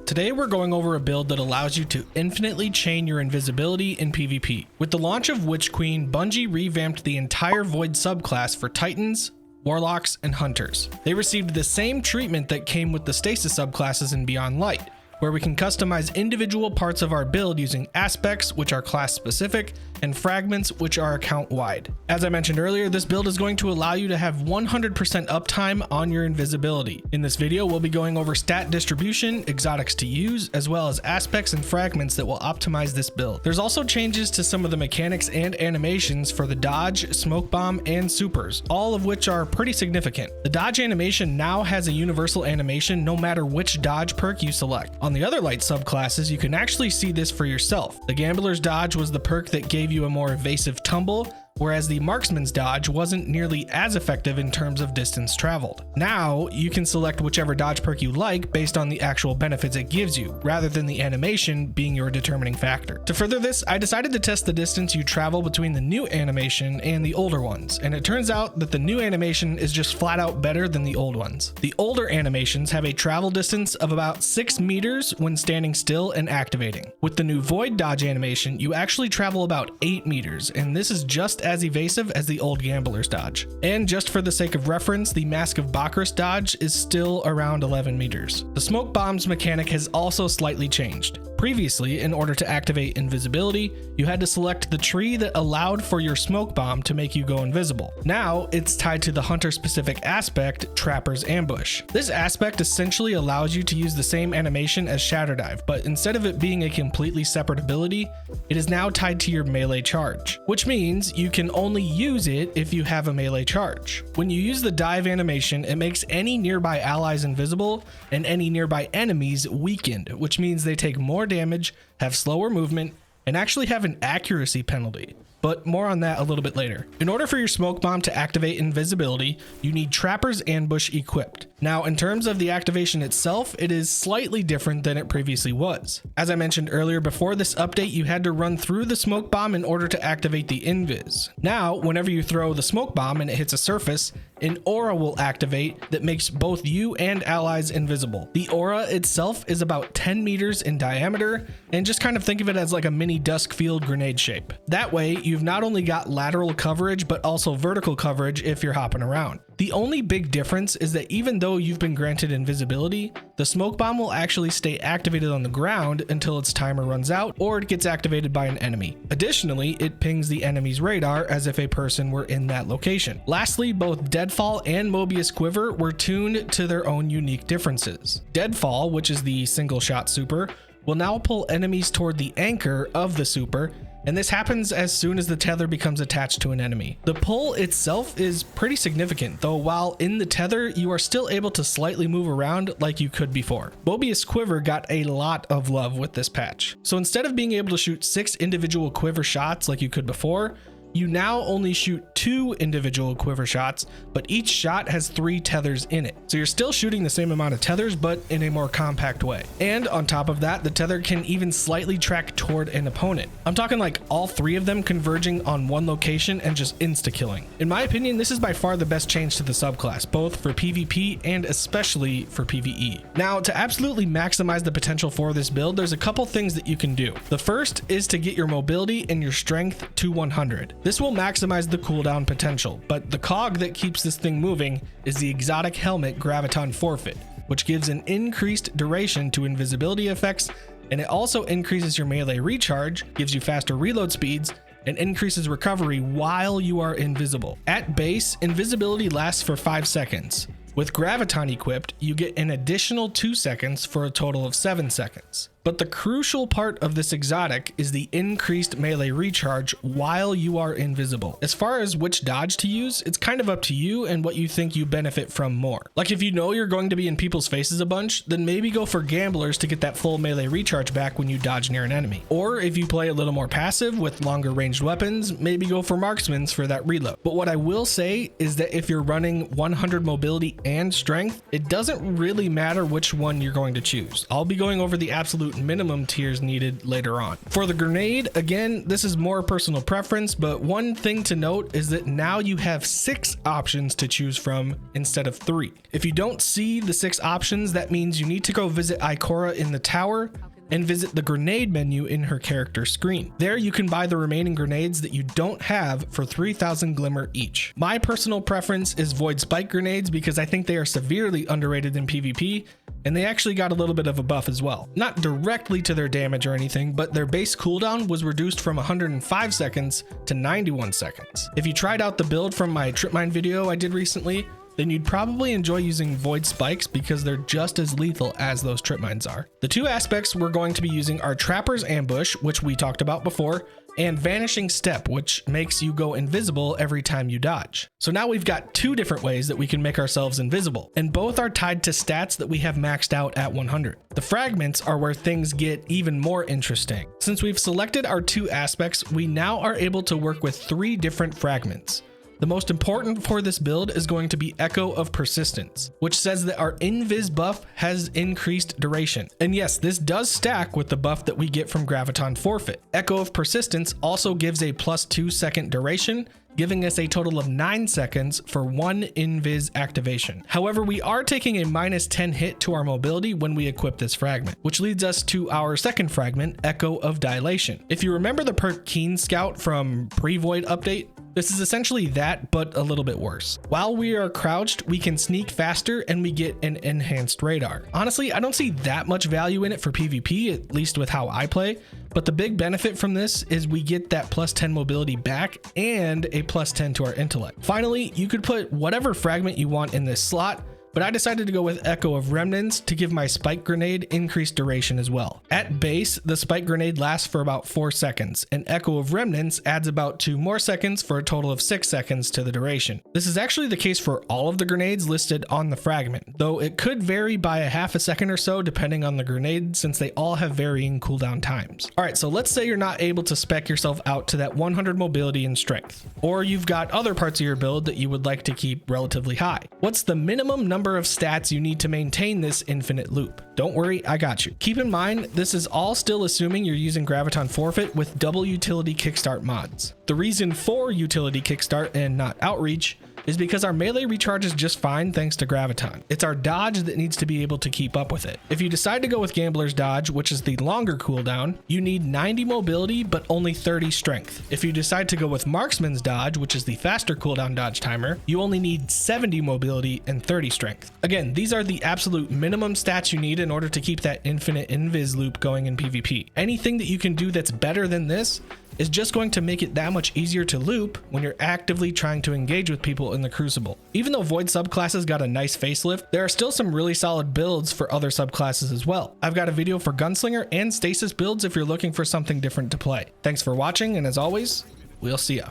Today we're going over a build that allows you to infinitely chain your invisibility in PvP. With the launch of Witch Queen, Bungie revamped the entire Void subclass for Titans, Warlocks, and Hunters. They received the same treatment that came with the Stasis subclasses in Beyond Light, where we can customize individual parts of our build using aspects, which are class specific, and fragments, which are account wide. As I mentioned earlier, this build is going to allow you to have 100% uptime on your invisibility. In this video, we'll be going over stat distribution, exotics to use, as well as aspects and fragments that will optimize this build. There's also changes to some of the mechanics and animations for the dodge, smoke bomb, and supers, all of which are pretty significant. The dodge animation now has a universal animation no matter which dodge perk you select. On the other light subclasses, you can actually see this for yourself. The Gambler's Dodge was the perk that gave you a more evasive tumble, whereas the Marksman's Dodge wasn't nearly as effective in terms of distance traveled. Now, you can select whichever dodge perk you like based on the actual benefits it gives you, rather than the animation being your determining factor. To further this, I decided to test the distance you travel between the new animation and the older ones, and it turns out that the new animation is just flat out better than the old ones. The older animations have a travel distance of about 6 meters when standing still and activating. With the new Void Dodge animation, you actually travel about 8 meters, and this is just as evasive as the old Gambler's Dodge. And just for the sake of reference, the Mask of Bacchus dodge is still around 11 meters. The smoke bombs mechanic has also slightly changed. Previously, in order to activate invisibility, you had to select the tree that allowed for your smoke bomb to make you go invisible. Now, it's tied to the hunter specific aspect, Trapper's Ambush. This aspect essentially allows you to use the same animation as Shatter Dive, but instead of it being a completely separate ability, it is now tied to your melee charge, which means you can only use it if you have a melee charge. When you use the dive animation, it makes any nearby allies invisible and any nearby enemies weakened, which means they take more damage, have slower movement, and actually have an accuracy penalty. But more on that a little bit later. In order for your smoke bomb to activate invisibility, you need Trapper's Ambush equipped. Now, in terms of the activation itself, it is slightly different than it previously was. As I mentioned earlier, before this update, you had to run through the smoke bomb in order to activate the Invis. Now, whenever you throw the smoke bomb and it hits a surface, an aura will activate that makes both you and allies invisible. The aura itself is about 10 meters in diameter, and just kind of think of it as like a mini dusk field grenade shape. That way, you've not only got lateral coverage, but also vertical coverage if you're hopping around. The only big difference is that even though you've been granted invisibility, the smoke bomb will actually stay activated on the ground until its timer runs out or it gets activated by an enemy. Additionally, it pings the enemy's radar as if a person were in that location. Lastly, both Deadfall and Mobius Quiver were tuned to their own unique differences. Deadfall, which is the single shot super, will now pull enemies toward the anchor of the super, and this happens as soon as the tether becomes attached to an enemy. The pull itself is pretty significant, though while in the tether, you are still able to slightly move around like you could before. Mobius Quiver got a lot of love with this patch. So instead of being able to shoot 6 individual quiver shots like you could before, you now only shoot 2 individual quiver shots, but each shot has 3 tethers in it. So you're still shooting the same amount of tethers, but in a more compact way. And on top of that, the tether can even slightly track toward an opponent. I'm talking like all 3 of them converging on one location and just insta-killing. In my opinion, this is by far the best change to the subclass, both for PvP and especially for PvE. Now, to absolutely maximize the potential for this build, there's a couple things that you can do. The first is to get your mobility and your strength to 100. This will maximize the cooldown potential, but the cog that keeps this thing moving is the exotic helmet Graviton Forfeit, which gives an increased duration to invisibility effects, and it also increases your melee recharge, gives you faster reload speeds, and increases recovery while you are invisible. At base, invisibility lasts for 5 seconds. With Graviton equipped, you get an additional 2 seconds for a total of 7 seconds. But the crucial part of this exotic is the increased melee recharge while you are invisible. As far as which dodge to use, it's kind of up to you and what you think you benefit from more. Like if you know you're going to be in people's faces a bunch, then maybe go for Gamblers to get that full melee recharge back when you dodge near an enemy. Or if you play a little more passive with longer ranged weapons, maybe go for Marksmans for that reload. But what I will say is that if you're running 100 mobility and strength, it doesn't really matter which one you're going to choose. I'll be going over the absolute absolute minimum tiers needed later on. For the grenade, again, this is more personal preference, but one thing to note is that now you have 6 options to choose from instead of 3. If you don't see the 6 options, that means you need to go visit Ikora in the tower and visit the grenade menu in her character screen. There you can buy the remaining grenades that you don't have for 3,000 glimmer each. My personal preference is void spike grenades because I think they are severely underrated in PvP, and they actually got a little bit of a buff as well. Not directly to their damage or anything, but their base cooldown was reduced from 105 seconds to 91 seconds. If you tried out the build from my trip mine video I did recently, then you'd probably enjoy using void spikes because they're just as lethal as those trip mines are. The 2 aspects we're going to be using are Trapper's Ambush, which we talked about before, and Vanishing Step, which makes you go invisible every time you dodge. So now we've got 2 different ways that we can make ourselves invisible, and both are tied to stats that we have maxed out at 100. The fragments are where things get even more interesting. Since we've selected our 2 aspects, we now are able to work with 3 different fragments. The most important for this build is going to be Echo of Persistence, which says that our Invis buff has increased duration. And yes, this does stack with the buff that we get from Graviton Forfeit. Echo of Persistence also gives a +2 second duration, giving us a total of 9 seconds for 1 Invis activation. However, we are taking a -10 hit to our mobility when we equip this fragment, which leads us to our second fragment, Echo of Dilation. If you remember the perk Keen Scout from pre-Void update, this is essentially that, but a little bit worse. While we are crouched, we can sneak faster and we get an enhanced radar. Honestly, I don't see that much value in it for PvP, at least with how I play, but the big benefit from this is we get that +10 mobility back and a +10 to our intellect. Finally, you could put whatever fragment you want in this slot, but I decided to go with Echo of Remnants to give my spike grenade increased duration as well. At base, the spike grenade lasts for about 4 seconds, and Echo of Remnants adds about 2 more seconds for a total of 6 seconds to the duration. This is actually the case for all of the grenades listed on the fragment, though it could vary by a half a second or so depending on the grenade since they all have varying cooldown times. Alright, so let's say you're not able to spec yourself out to that 100 mobility and strength, or you've got other parts of your build that you would like to keep relatively high. What's the minimum number of stats you need to maintain this infinite loop? Don't worry, I got you. Keep in mind, this is all still assuming you're using Graviton Forfeit with double utility kickstart mods. The reason for utility kickstart and not outreach is because our melee recharges just fine thanks to Graviton. It's our dodge that needs to be able to keep up with it. If you decide to go with Gambler's Dodge, which is the longer cooldown, you need 90 mobility but only 30 strength. If you decide to go with Marksman's Dodge, which is the faster cooldown dodge timer, you only need 70 mobility and 30 strength. Again, these are the absolute minimum stats you need in order to keep that infinite invis loop going in PvP. Anything that you can do that's better than this is just going to make it that much easier to loop when you're actively trying to engage with people in the Crucible. Even though Void subclasses got a nice facelift, there are still some really solid builds for other subclasses as well. I've got a video for Gunslinger and Stasis builds if you're looking for something different to play. Thanks for watching, and as always, we'll see ya.